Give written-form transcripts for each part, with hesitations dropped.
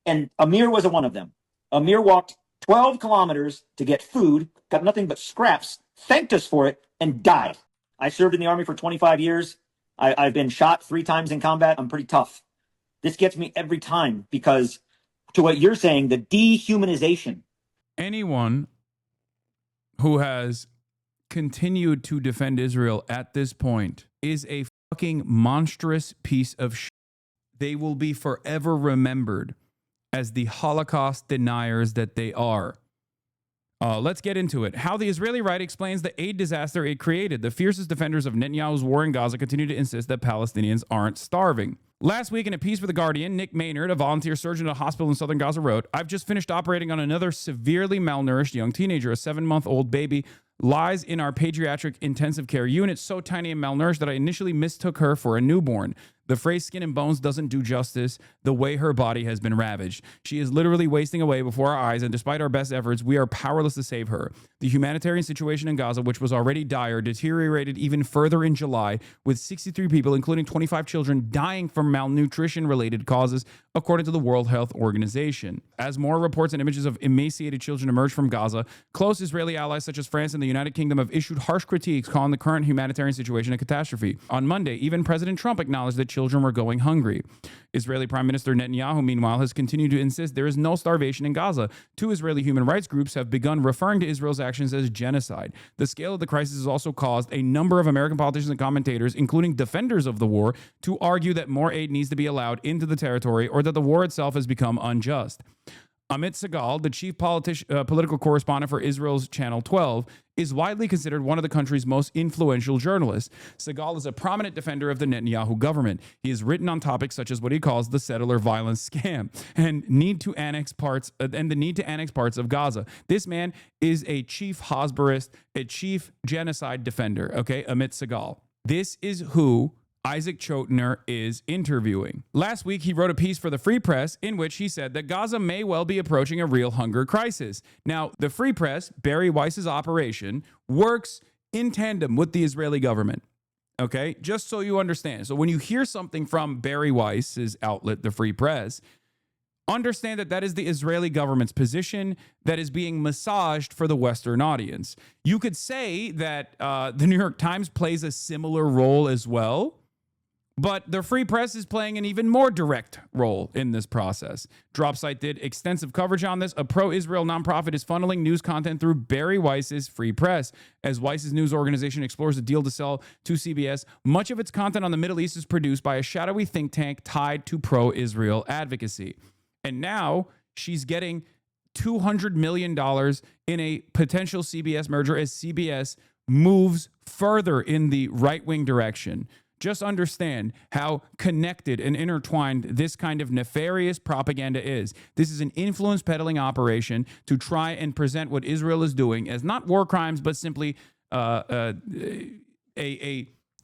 And Amir was one of them. Amir walked 12 kilometers to get food, got nothing but scraps, thanked us for it, and died. I served in the Army for 25 years. I've been shot 3 times in combat. I'm pretty tough. This gets me every time because, to what you're saying, the dehumanization. Anyone who has continued to defend Israel at this point is a fucking monstrous piece of shit. They will be forever remembered as the Holocaust deniers that they are. Let's get into it. How the Israeli right explains the aid disaster it created. The fiercest defenders of Netanyahu's war in Gaza continue to insist that Palestinians aren't starving. Last week, in a piece for The Guardian, Nick Maynard, a volunteer surgeon at a hospital in southern Gaza, wrote, "I've just finished operating on another severely malnourished young teenager. A 7-month-old baby lies in our pediatric intensive care unit, so tiny and malnourished that I initially mistook her for a newborn. The phrase skin and bones doesn't do justice the way her body has been ravaged. She is literally wasting away before our eyes, and despite our best efforts, we are powerless to save her. The humanitarian situation in Gaza, which was already dire, deteriorated even further in July, with 63 people, including 25 children, dying from malnutrition-related causes, according to the World Health Organization. As more reports and images of emaciated children emerge from Gaza, close Israeli allies such as France and the United Kingdom have issued harsh critiques, calling the current humanitarian situation a catastrophe. On Monday, even President Trump acknowledged that children were going hungry. Israeli Prime Minister Netanyahu, meanwhile, has continued to insist there is no starvation in Gaza. 2 Israeli human rights groups have begun referring to Israel's actions as genocide. The scale of the crisis has also caused a number of American politicians and commentators, including defenders of the war, to argue that more aid needs to be allowed into the territory or that the war itself has become unjust. Amit Segal, the chief political correspondent for Israel's Channel 12, is widely considered one of the country's most influential journalists. Segal is a prominent defender of the Netanyahu government. He has written on topics such as what he calls the settler violence scam and the need to annex parts of Gaza. This man is a chief Hasbarist, a chief genocide defender. Okay, Amit Segal. This is who Isaac Chotiner is interviewing. Last week, he wrote a piece for the Free Press in which he said that Gaza may well be approaching a real hunger crisis. Now, the Free Press, Barry Weiss's operation, works in tandem with the Israeli government. Okay, just so you understand. So when you hear something from Barry Weiss's outlet, the Free Press, understand that that is the Israeli government's position that is being massaged for the Western audience. You could say that the New York Times plays a similar role as well, but the Free Press is playing an even more direct role in this process. Dropsite did extensive coverage on this. A pro-Israel nonprofit is funneling news content through Barry Weiss's Free Press. As Weiss's news organization explores a deal to sell to CBS, much of its content on the Middle East is produced by a shadowy think tank tied to pro-Israel advocacy. And now she's getting $200 million in a potential CBS merger as CBS moves further in the right-wing direction. Just understand how connected and intertwined this kind of nefarious propaganda is. This is an influence peddling operation to try and present what Israel is doing as not war crimes, but simply a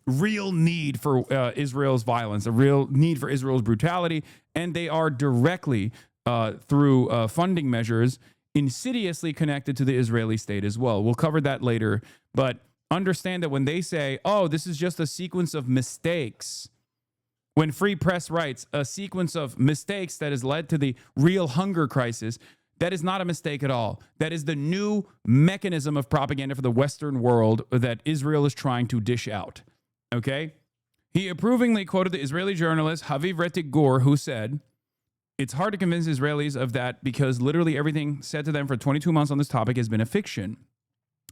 real need for Israel's violence, a real need for Israel's brutality. And they are directly, through funding measures, insidiously connected to the Israeli state as well. We'll cover that later. But understand that when they say, oh, this is just a sequence of mistakes, when Free Press writes a sequence of mistakes that has led to the real hunger crisis, that is not a mistake at all. That is the new mechanism of propaganda for the Western world that Israel is trying to dish out. Okay? He approvingly quoted the Israeli journalist Haviv Retik Gur, who said, "It's hard to convince Israelis of that because literally everything said to them for 22 months on this topic has been a fiction."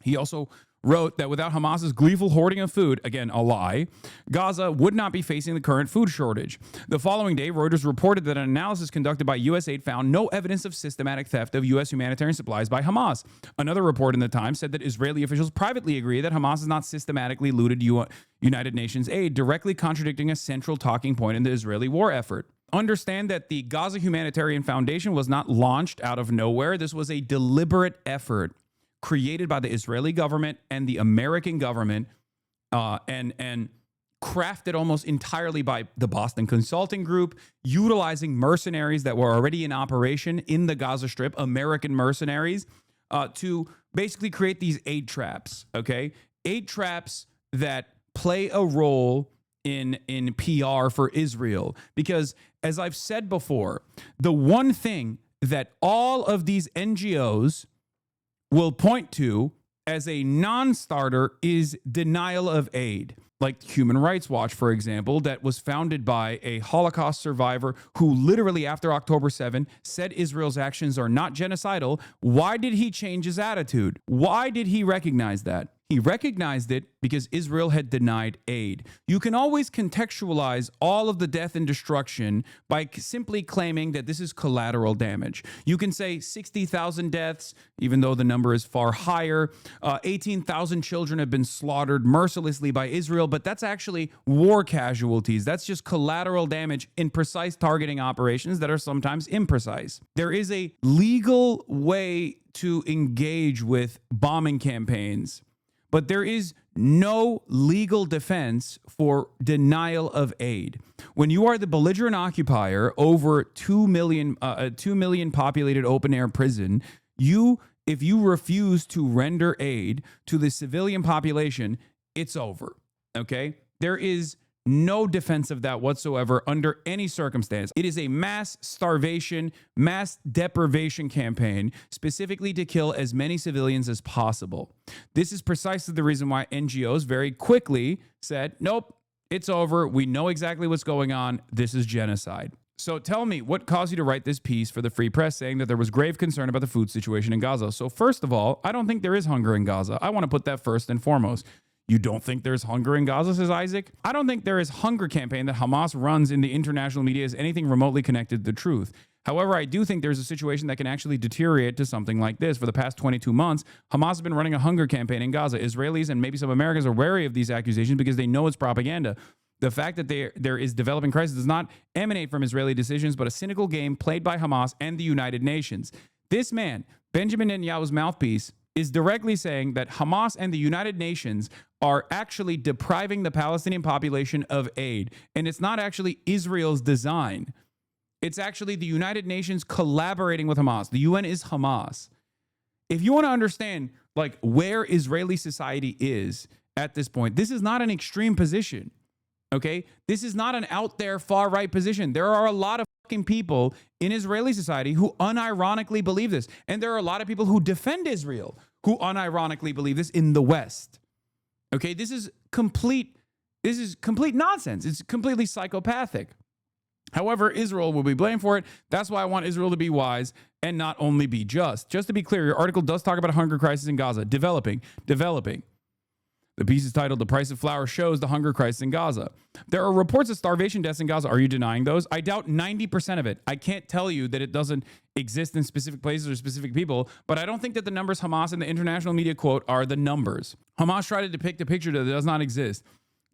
He also wrote that without Hamas's gleeful hoarding of food, again, a lie, Gaza would not be facing the current food shortage. The following day, Reuters reported that an analysis conducted by USAID found no evidence of systematic theft of U.S. humanitarian supplies by Hamas. Another report in the Times said that Israeli officials privately agree that Hamas has not systematically looted United Nations aid, directly contradicting a central talking point in the Israeli war effort. Understand that the Gaza Humanitarian Foundation was not launched out of nowhere. This was a deliberate effort created by the Israeli government and the American government, and crafted almost entirely by the Boston Consulting Group, utilizing mercenaries that were already in operation in the Gaza Strip, American mercenaries, to basically create these aid traps, okay? Aid traps that play a role in PR for Israel. Because as I've said before, the one thing that all of these NGOs will point to as a non-starter is denial of aid. Like Human Rights Watch, for example, that was founded by a Holocaust survivor who literally after October 7 said Israel's actions are not genocidal. Why did he change his attitude? Why did he recognize that? He recognized it because Israel had denied aid. You can always contextualize all of the death and destruction by simply claiming that this is collateral damage. You can say 60,000 deaths, even though the number is far higher. 18,000 children have been slaughtered mercilessly by Israel, but that's actually war casualties. That's just collateral damage in precise targeting operations that are sometimes imprecise. There is a legal way to engage with bombing campaigns, but there is no legal defense for denial of aid. When you are the belligerent occupier over 2 million populated open air prison, if you refuse to render aid to the civilian population, it's over. Okay? There is no defense of that whatsoever under any circumstance. It is a mass starvation, mass deprivation campaign specifically to kill as many civilians as possible. This is precisely the reason why NGOs very quickly said, nope, it's over. We know exactly what's going on. This is genocide. So tell me, what caused you to write this piece for the Free Press saying that there was grave concern about the food situation in Gaza? So first of all, I don't think there is hunger in Gaza. I want to put that first and foremost. You don't think there's hunger in Gaza, says Isaac? I don't think there is hunger campaign that Hamas runs in the international media is anything remotely connected to the truth. However, I do think there's a situation that can actually deteriorate to something like this. For the past 22 months, Hamas has been running a hunger campaign in Gaza. Israelis and maybe some Americans are wary of these accusations because they know it's propaganda. The fact that there is developing crisis does not emanate from Israeli decisions, but a cynical game played by Hamas and the United Nations. This man, Benjamin Netanyahu's mouthpiece, is directly saying that Hamas and the United Nations are actually depriving the Palestinian population of aid. And it's not actually Israel's design. It's actually the United Nations collaborating with Hamas. The UN is Hamas. If you want to understand like where Israeli society is at this point, this is not an extreme position. Okay? This is not an out there far right position. There are a lot of fucking people in Israeli society who unironically believe this. And there are a lot of people who defend Israel who unironically believe this in the West. Okay? This is complete nonsense. It's completely psychopathic. However, Israel will be blamed for it. That's why I want Israel to be wise and not only be just. Just to be clear, your article does talk about a hunger crisis in Gaza. Developing. The piece is titled, "The Price of Flour Shows the Hunger Crisis in Gaza." There are reports of starvation deaths in Gaza. Are you denying those? I doubt 90% of it. I can't tell you that it doesn't exist in specific places or specific people, but I don't think that the numbers Hamas and the international media quote are the numbers. Hamas tried to depict a picture that does not exist.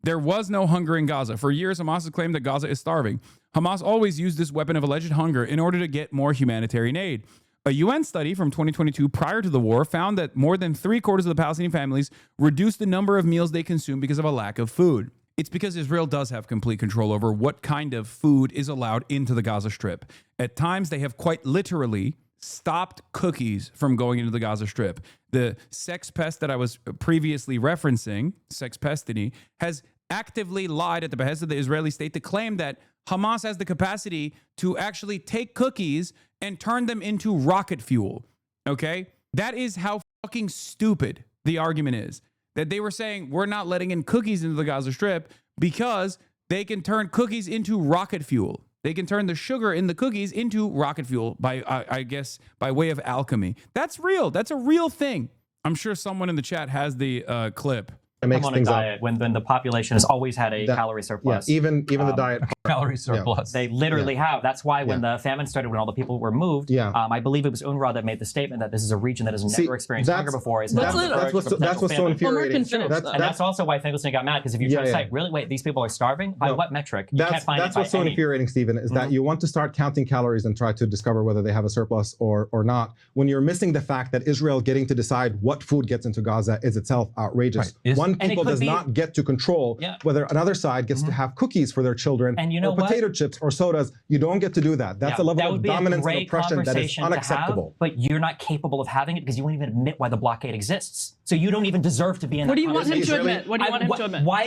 There was no hunger in Gaza. For years, Hamas has claimed that Gaza is starving. Hamas always used this weapon of alleged hunger in order to get more humanitarian aid. A UN study from 2022 prior to the war found that more than 3/4 of the Palestinian families reduced the number of meals they consume because of a lack of food. It's because Israel does have complete control over what kind of food is allowed into the Gaza Strip. At times, they have quite literally stopped cookies from going into the Gaza Strip. The sex pest that I was previously referencing, sex pestiny, has actively lied at the behest of the Israeli state to claim that Hamas has the capacity to actually take cookies and turn them into rocket fuel. Okay? That is how fucking stupid the argument is. That they were saying we're not letting in cookies into the Gaza Strip because they can turn cookies into rocket fuel. They can turn the sugar in the cookies into rocket fuel by, I guess, by way of alchemy. That's real. That's a real thing. I'm sure someone in the chat has the clip. It makes things up. When the population has always had a calorie surplus. Yeah, even the diet. Calorie surplus. They literally have. That's why when the famine started, when all the people were moved, I believe it was UNRWA that made the statement that this is a region that has never experienced hunger before. That's what's so infuriating. That's also why Finkelstein got mad, because if you try to say, really, wait, these people are starving? By what metric? You can't find it. That's what's so infuriating, Stephen, is that you want to start counting calories and try to discover whether they have a surplus or not, when you're missing the fact that Israel getting to decide what food gets into Gaza is itself outrageous. Right. 1 one people does not get to control whether another side gets to have cookies for their children or potato chips or sodas. You don't get to do that. That's a level of dominance and oppression that is unacceptable. But you're not capable of having it because you won't even admit why the blockade exists. So you don't even deserve to be in. What do you want him to admit? What do you want him to admit? Why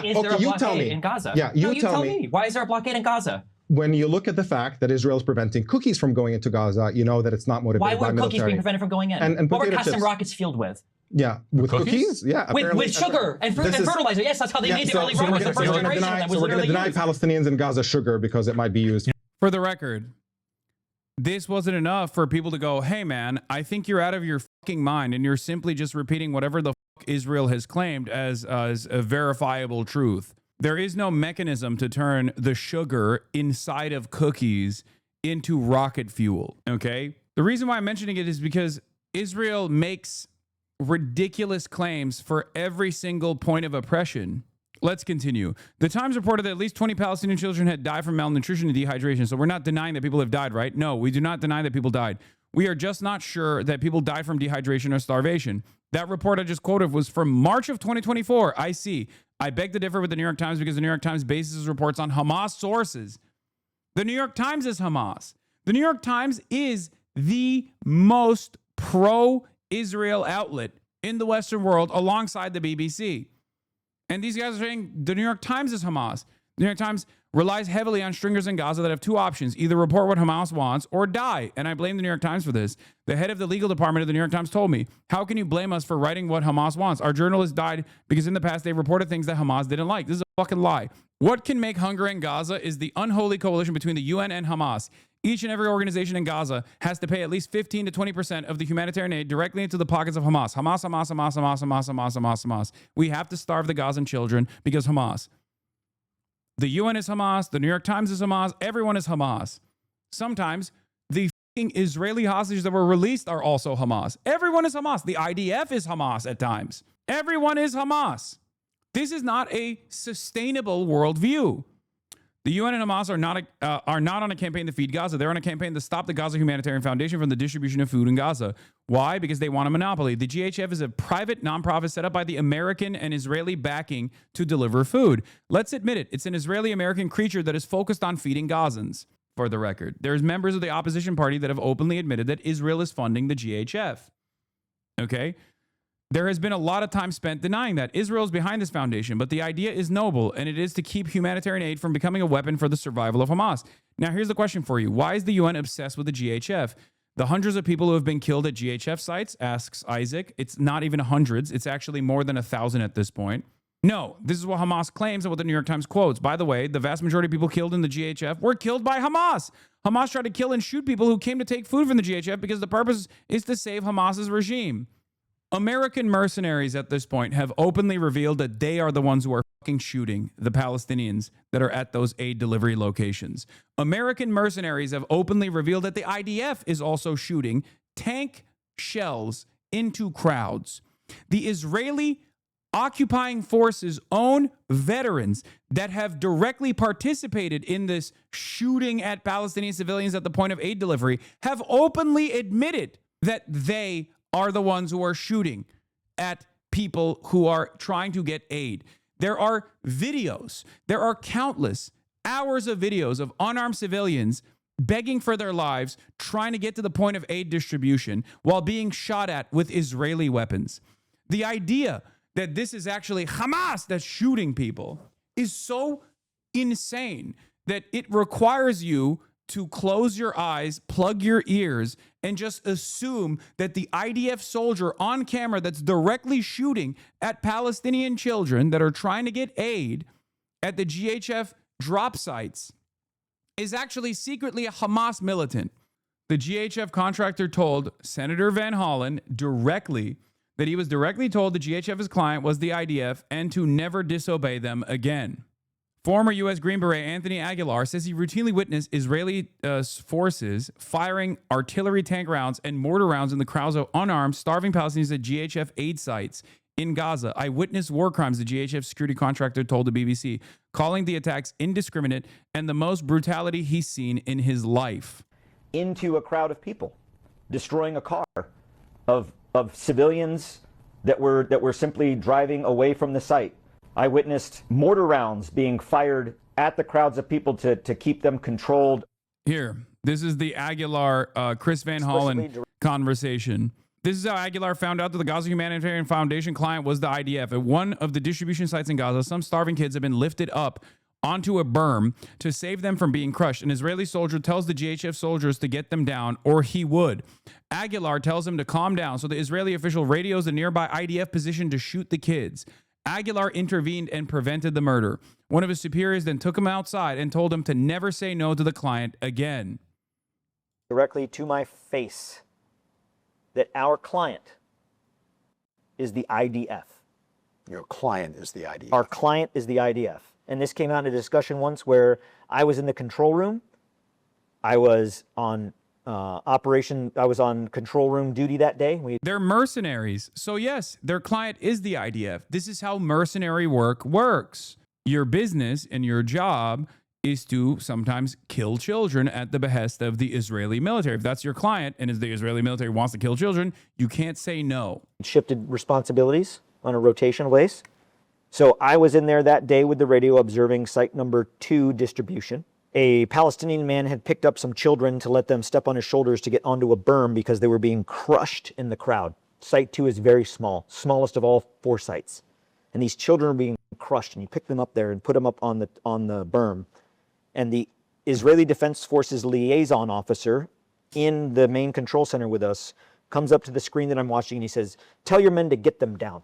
is there a blockade in Gaza? Yeah, you tell me. Why is there a blockade in Gaza? When you look at the fact that Israel is preventing cookies from going into Gaza, you know that it's not motivated by military. Why were cookies being prevented from going in? And what were custom rockets fueled with? Yeah, with cookies? Yeah. With sugar and fertilizer. Yes, that's how they made the early rockets. The first generation of them was we're going to deny Palestinians in Gaza sugar because it might be used. For the record, this wasn't enough for people to go, hey, man, I think you're out of your fucking mind and you're simply just repeating whatever the fuck Israel has claimed as a verifiable truth. There is no mechanism to turn the sugar inside of cookies into rocket fuel, okay? The reason why I'm mentioning it is because Israel makes ridiculous claims for every single point of oppression. Let's continue. The Times reported that at least 20 Palestinian children had died from malnutrition and dehydration. So we're not denying that people have died, right? No, we do not deny that people died. We are just not sure that people died from dehydration or starvation. That report I just quoted was from March of 2024. I see. I beg to differ with the New York Times because the New York Times bases its reports on Hamas sources. The New York Times is Hamas. The New York Times is the most pro-Israel outlet in the Western world alongside the BBC. And these guys are saying the New York Times is Hamas. The New York Times relies heavily on stringers in Gaza that have two options, either report what Hamas wants or die. And I blame the New York Times for this. The head of the legal department of the New York Times told me, how can you blame us for writing what Hamas wants? Our journalists died because in the past they reported things that Hamas didn't like. This is a fucking lie. What can make hunger in Gaza is the unholy coalition between the UN and Hamas. Each and every organization in Gaza has to pay at least 15 to 20% of the humanitarian aid directly into the pockets of Hamas. Hamas. We have to starve the Gazan children because Hamas. The UN is Hamas. The New York Times is Hamas. Everyone is Hamas. Sometimes the fucking Israeli hostages that were released are also Hamas. Everyone is Hamas. The IDF is Hamas at times. Everyone is Hamas. This is not a sustainable worldview. The UN and Hamas are not on a campaign to feed Gaza. They're on a campaign to stop the Gaza Humanitarian Foundation from the distribution of food in Gaza. Why? Because they want a monopoly. The GHF is a private nonprofit set up by the American and Israeli backing to deliver food. Let's admit it. It's an Israeli-American creature that is focused on feeding Gazans, for the record. There's members of the opposition party that have openly admitted that Israel is funding the GHF. Okay? There has been a lot of time spent denying that. Israel is behind this foundation, but the idea is noble, and it is to keep humanitarian aid from becoming a weapon for the survival of Hamas. Now, here's the question for you. Why is the UN obsessed with the GHF? The hundreds of people who have been killed at GHF sites, asks Isaac. It's not even hundreds. It's actually more than 1,000 at this point. No, this is what Hamas claims and what the New York Times quotes. By the way, the vast majority of people killed in the GHF were killed by Hamas. Hamas tried to kill and shoot people who came to take food from the GHF because the purpose is to save Hamas's regime. American mercenaries at this point have openly revealed that they are the ones who are fucking shooting the Palestinians that are at those aid delivery locations. American mercenaries have openly revealed that the IDF is also shooting tank shells into crowds. The Israeli occupying forces' own veterans that have directly participated in this shooting at Palestinian civilians at the point of aid delivery have openly admitted that they are the ones who are shooting at people who are trying to get aid. There are videos. There are countless hours of videos of unarmed civilians begging for their lives, trying to get to the point of aid distribution while being shot at with Israeli weapons. The idea that this is actually Hamas that's shooting people is so insane that it requires you to close your eyes, plug your ears, and just assume that the IDF soldier on camera that's directly shooting at Palestinian children that are trying to get aid at the GHF drop sites is actually secretly a Hamas militant. The GHF contractor told Senator Van Hollen directly that he was directly told the GHF's client was the IDF and to never disobey them again. Former U.S. Green Beret Anthony Aguilar says he routinely witnessed Israeli forces firing artillery tank rounds and mortar rounds in the crowds of unarmed, starving Palestinians at GHF aid sites in Gaza. I witnessed war crimes, the GHF security contractor told the BBC, calling the attacks indiscriminate and the most brutality he's seen in his life. Into a crowd of people, destroying a car of civilians that were simply driving away from the site. I witnessed mortar rounds being fired at the crowds of people to keep them controlled. Here, this is the Aguilar, Chris Van Hollen conversation. This is how Aguilar found out that the Gaza Humanitarian Foundation client was the IDF. At one of the distribution sites in Gaza, some starving kids have been lifted up onto a berm to save them from being crushed. An Israeli soldier tells the GHF soldiers to get them down, or he would. Aguilar tells him to calm down, so the Israeli official radios the nearby IDF position to shoot the kids. Aguilar intervened and prevented the murder. One of his superiors then took him outside and told him to never say no to the client again. Directly to my face that our client is the IDF. Your client is the IDF. Our client is the IDF. And this came out in a discussion once where I was in the control room. I was on I was on control room duty that day. They're mercenaries. So yes, their client is the IDF. This is how mercenary work works. Your business and your job is to sometimes kill children at the behest of the Israeli military. If that's your client and the Israeli military wants to kill children, you can't say no. Shifted responsibilities on a rotational base. So I was in there that day with the radio observing site number 2 distribution. A Palestinian man had picked up some children to let them step on his shoulders to get onto a berm because they were being crushed in the crowd. Site 2 is very small, smallest of all 4 sites. And these children are being crushed, and he picked them up there and put them up on the berm. And the Israeli Defense Forces liaison officer in the main control center with us comes up to the screen that I'm watching, and he says, "Tell your men to get them down."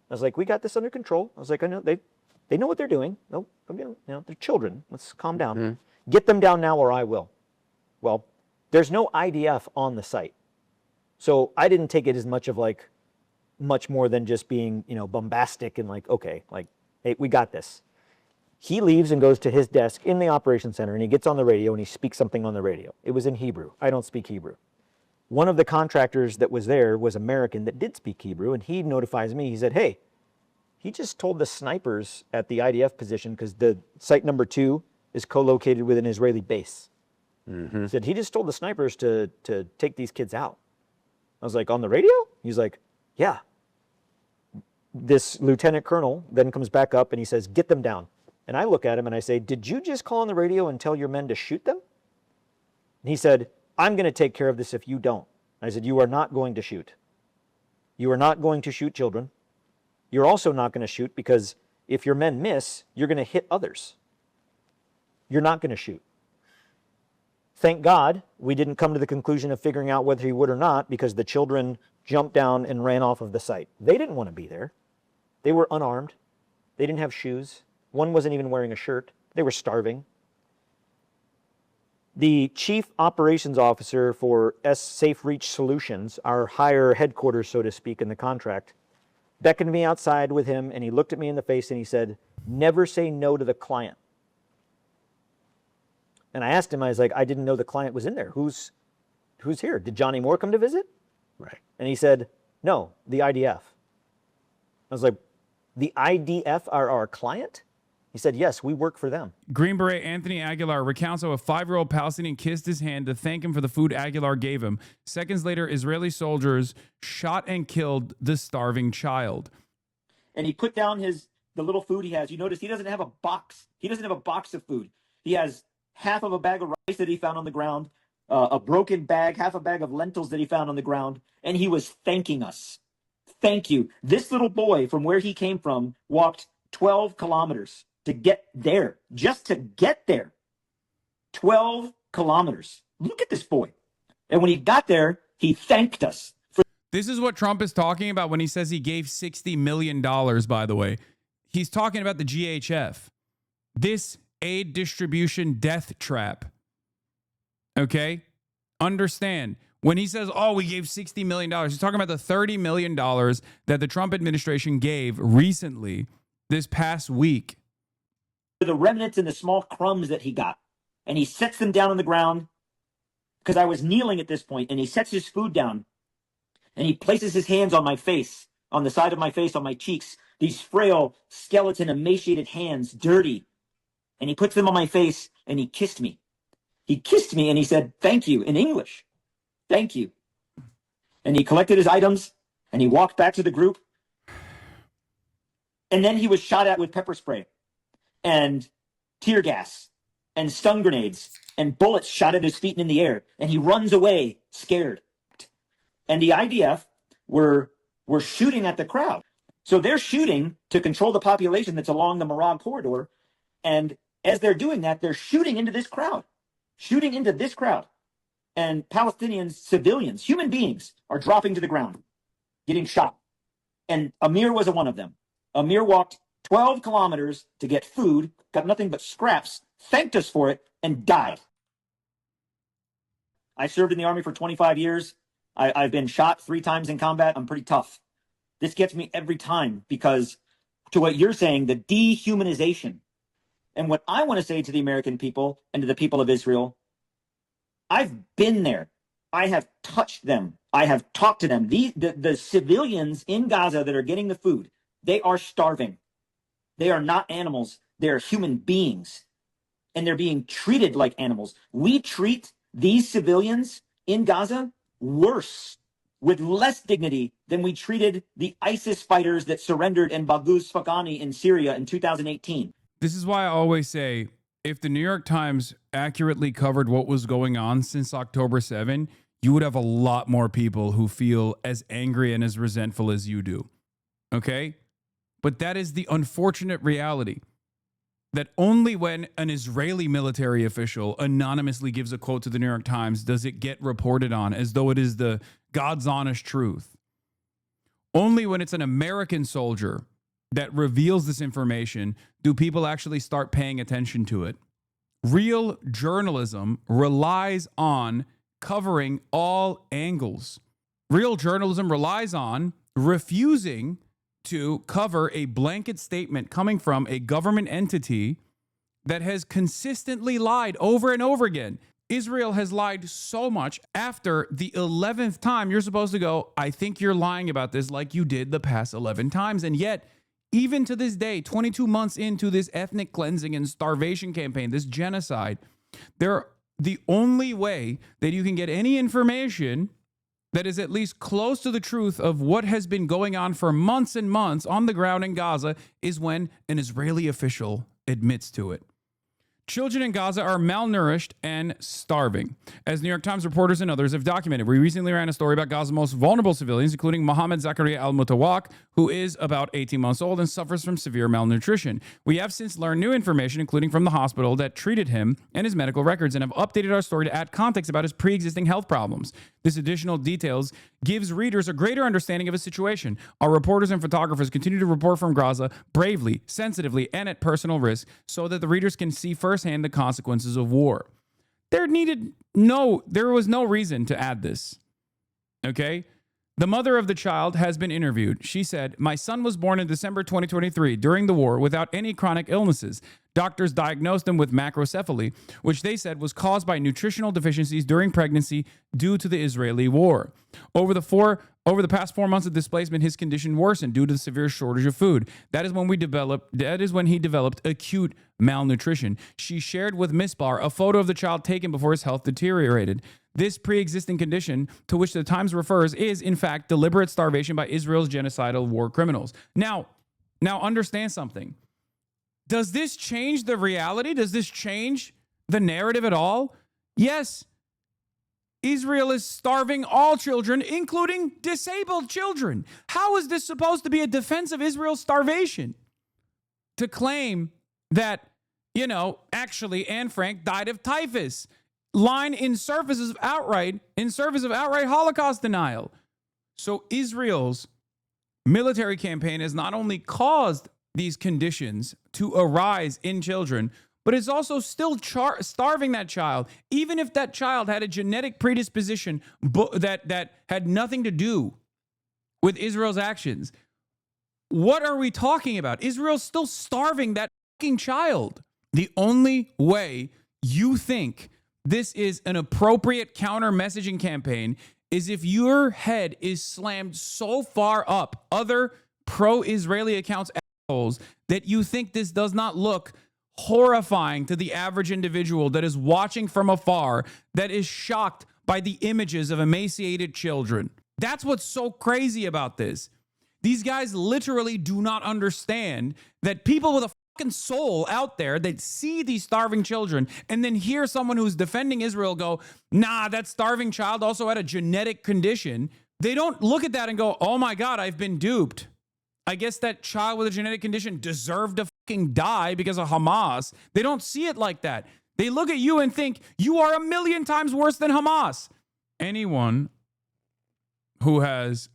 I was like, "We got this under control." I was like, "I know they know what they're doing. No, they're children. Let's calm down. Mm-hmm. Get them down now, or I will." Well, there's no IDF on the site, so I didn't take it as much more than just being bombastic and like, okay, like, hey, we got this. He leaves and goes to his desk in the operations center, and he gets on the radio and he speaks something on the radio. It was in Hebrew. I don't speak Hebrew. One of the contractors that was there was American that did speak Hebrew, and he notifies me. He said, "Hey, he just told the snipers at the IDF position," because the site number 2 is co-located with an Israeli base. Mm-hmm. He said, "He just told the snipers to take these kids out." I was like, "On the radio?" He's like, "Yeah." This lieutenant colonel then comes back up and he says, "Get them down." And I look at him and I say, "Did you just call on the radio and tell your men to shoot them?" And he said, "I'm going to take care of this if you don't." I said, "You are not going to shoot. You are not going to shoot children. You're also not going to shoot because if your men miss, you're going to hit others. You're not going to shoot." Thank God we didn't come to the conclusion of figuring out whether he would or not, because the children jumped down and ran off of the site. They didn't want to be there. They were unarmed. They didn't have shoes. One wasn't even wearing a shirt. They were starving. The chief operations officer for Safe Reach Solutions, our higher headquarters, so to speak, in the contract, beckoned me outside with him, and he looked at me in the face and he said, "Never say no to the client." And I asked him, I was like, "I didn't know the client was in there. Who's here? Did Johnny Moore come to visit?" Right. And he said, "No, the IDF." I was like, "The IDF are our client?" He said, "Yes, we work for them." Green Beret Anthony Aguilar recounts how a 5-year-old Palestinian kissed his hand to thank him for the food Aguilar gave him. Seconds later, Israeli soldiers shot and killed the starving child. And he put down the little food he has. You notice he doesn't have a box. He doesn't have a box of food. He has half of a bag of rice that he found on the ground, a broken bag, half a bag of lentils that he found on the ground, and he was thanking us. Thank you. This little boy, from where he came from, walked 12 kilometers to get there, just to get there. 12 kilometers. Look at this boy. And when he got there, he thanked us. This is what Trump is talking about when he says he gave $60 million, by the way. He's talking about the GHF. This aid distribution death trap. Okay? Understand. When he says, "Oh, we gave $60 million, he's talking about the $30 million that the Trump administration gave recently, this past week. The remnants and the small crumbs that he got. And he sets them down on the ground, because I was kneeling at this point, and he sets his food down, and he places his hands on my face, on the side of my face, on my cheeks, these frail, skeleton, emaciated hands, dirty. And he puts them on my face, and he kissed me. He kissed me, and he said, "Thank you," in English. "Thank you." And he collected his items, And he walked back to the group. And then he was shot at with pepper spray and tear gas and stun grenades and bullets shot at his feet and in the air. And he runs away scared. And the IDF were shooting at the crowd. So they're shooting to control the population that's along the Marag corridor. And as they're doing that, they're shooting into this crowd. And Palestinian civilians, human beings, are dropping to the ground, getting shot. And Amir was one of them. Amir walked 12 kilometers to get food, got nothing but scraps, thanked us for it, and died. I served in the Army for 25 years. I've been shot 3 times in combat. I'm pretty tough. This gets me every time because, to what you're saying, the dehumanization. And what I want to say to the American people and to the people of Israel, I've been there. I have touched them. I have talked to them. The civilians in Gaza that are getting the food, they are starving. They are not animals. They're human beings. And they're being treated like animals. We treat these civilians in Gaza worse, with less dignity than we treated the ISIS fighters that surrendered in Baghouz Faghani in Syria in 2018. This is why I always say, if the New York Times accurately covered what was going on since October 7, you would have a lot more people who feel as angry and as resentful as you do. Okay? But that is the unfortunate reality, that only when an Israeli military official anonymously gives a quote to the New York Times does it get reported on as though it is the God's honest truth. Only when it's an American soldier that reveals this information do people actually start paying attention to it. Real journalism relies on covering all angles. Real journalism relies on refusing to cover a blanket statement coming from a government entity that has consistently lied over and over again. Israel has lied so much. After the 11th time, you're supposed to go, I think you're lying about this like you did the past 11 times. And yet, even to this day, 22 months into this ethnic cleansing and starvation campaign, this genocide, the only way that you can get any information that is at least close to the truth of what has been going on for months and months on the ground in Gaza is when an Israeli official admits to it. Children in Gaza are malnourished and starving, as New York Times reporters and others have documented. We recently ran a story about Gaza's most vulnerable civilians, including Mohammed Zakaria al-Mutawak, who is about 18 months old and suffers from severe malnutrition. We have since learned new information, including from the hospital that treated him and his medical records, and have updated our story to add context about his pre-existing health problems. This additional details gives readers a greater understanding of his situation. Our reporters and photographers continue to report from Gaza bravely, sensitively, and at personal risk so that the readers can see firsthand the consequences of war. There was no reason to add this. Okay? The mother of the child has been interviewed. She said, "My son was born in December 2023 during the war without any chronic illnesses. Doctors diagnosed him with macrocephaly, which they said was caused by nutritional deficiencies during pregnancy due to the Israeli war. Over the past 4 months of displacement, his condition worsened due to the severe shortage of food. That is when he developed acute malnutrition." She shared with Misbar a photo of the child taken before his health deteriorated. This pre-existing condition to which the Times refers is, in fact, deliberate starvation by Israel's genocidal war criminals. Now understand something. Does this change the reality? Does this change the narrative at all? Yes. Israel is starving all children, including disabled children. How is this supposed to be a defense of Israel's starvation? To claim that, actually Anne Frank died of typhus. Line in service of outright Holocaust denial. So Israel's military campaign has not only caused these conditions to arise in children, but it's also still starving that child, even if that child had a genetic predisposition that had nothing to do with Israel's actions. What are we talking about? Israel's still starving that fucking child. The only way you think this is an appropriate counter-messaging campaign is if your head is slammed so far up other pro-Israeli accounts assholes that you think this does not look horrifying to the average individual that is watching from afar, that is shocked by the images of emaciated children. That's what's so crazy about this. These guys literally do not understand that people with a fucking soul out there that see these starving children and then hear someone who's defending Israel go, nah, that starving child also had a genetic condition. They don't look at that and go, oh my God, I've been duped. I guess that child with a genetic condition deserved to fucking die because of Hamas. They don't see it like that. They look at you and think you are 1,000,000 times worse than Hamas. Anyone who has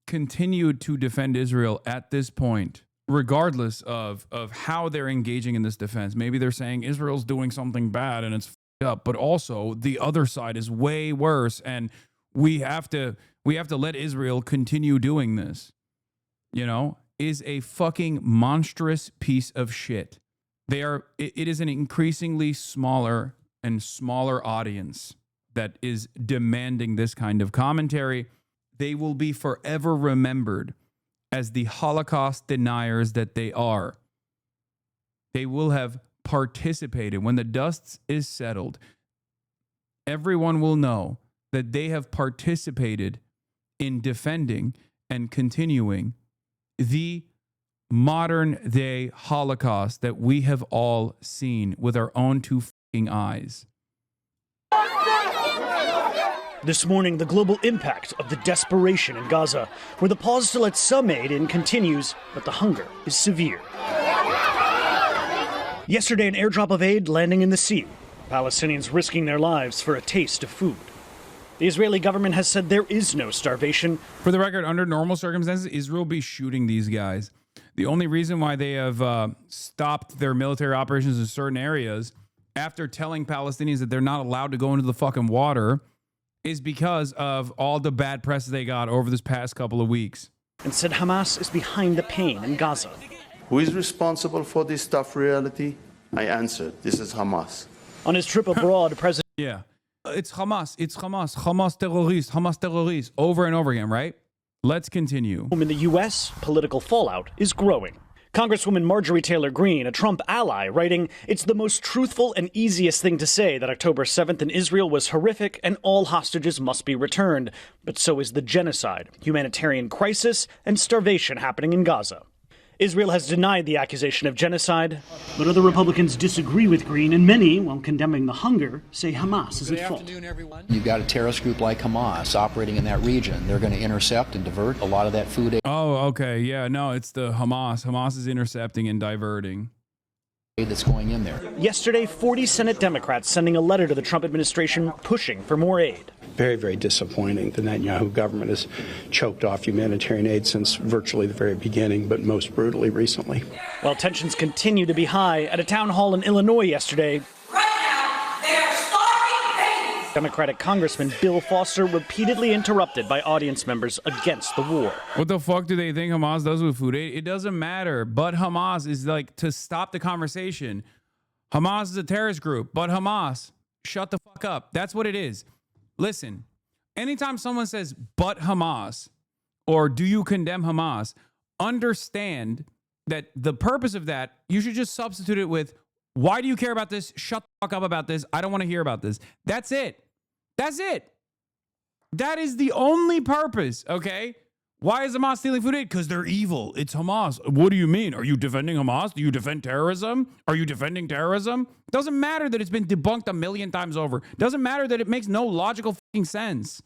continued to defend Israel at this point, regardless of how they're engaging in this defense, maybe they're saying Israel's doing something bad and it's fucked up, but also the other side is way worse and we have to let Israel continue doing this, you know, is a fucking monstrous piece of shit. It is an increasingly smaller and smaller audience that is demanding this kind of commentary. They will be forever remembered as the Holocaust deniers that they are. They will have participated. When the dust is settled, everyone will know that they have participated in defending and continuing the modern day Holocaust that we have all seen with our own two fucking eyes. This morning, the global impact of the desperation in Gaza, where the pause to let some aid in continues, but the hunger is severe. Yesterday, an airdrop of aid landing in the sea. Palestinians risking their lives for a taste of food. The Israeli government has said there is no starvation. For the record, under normal circumstances, Israel will be shooting these guys. The only reason why they have stopped their military operations in certain areas after telling Palestinians that they're not allowed to go into the fucking water is because of all the bad press they got over this past couple of weeks. And said Hamas is behind the pain in Gaza. Who is responsible for this tough reality? I answered, this is Hamas. On his trip abroad, President... Yeah, it's Hamas, Hamas terrorists, over and over again, right? Let's continue. In the U.S., political fallout is growing. Congresswoman Marjorie Taylor Greene, a Trump ally, writing, "It's the most truthful and easiest thing to say that October 7th in Israel was horrific and all hostages must be returned. But so is the genocide, humanitarian crisis, and starvation happening in Gaza." Israel has denied the accusation of genocide, but other Republicans disagree with Greene, and many, while condemning the hunger, say Hamas is at fault. Good afternoon, everyone. You've got a terrorist group like Hamas operating in that region. They're going to intercept and divert a lot of that food aid. Oh, okay. Yeah, no, it's the Hamas. Hamas is intercepting and diverting that's going in there. Yesterday, 40 Senate Democrats sending a letter to the Trump administration pushing for more aid. Very, very disappointing. The Netanyahu government has choked off humanitarian aid since virtually the very beginning, but most brutally recently. While tensions continue to be high, at a town hall in Illinois yesterday, Democratic Congressman Bill Foster repeatedly interrupted by audience members against the war. What the fuck do they think Hamas does with food aid? It doesn't matter. But Hamas is like, to stop the conversation, Hamas is a terrorist group. But Hamas, shut the fuck up. That's what it is. Listen, anytime someone says, but Hamas, or do you condemn Hamas, understand that the purpose of that, you should just substitute it with, why do you care about this? Shut the fuck up about this. I don't want to hear about this. That's it. That's it. That is the only purpose, okay? Why is Hamas stealing food aid? Because they're evil. It's Hamas. What do you mean? Are you defending Hamas? Do you defend terrorism? Are you defending terrorism? Doesn't matter that it's been debunked 1,000,000 times over. Doesn't matter that it makes no logical fucking sense.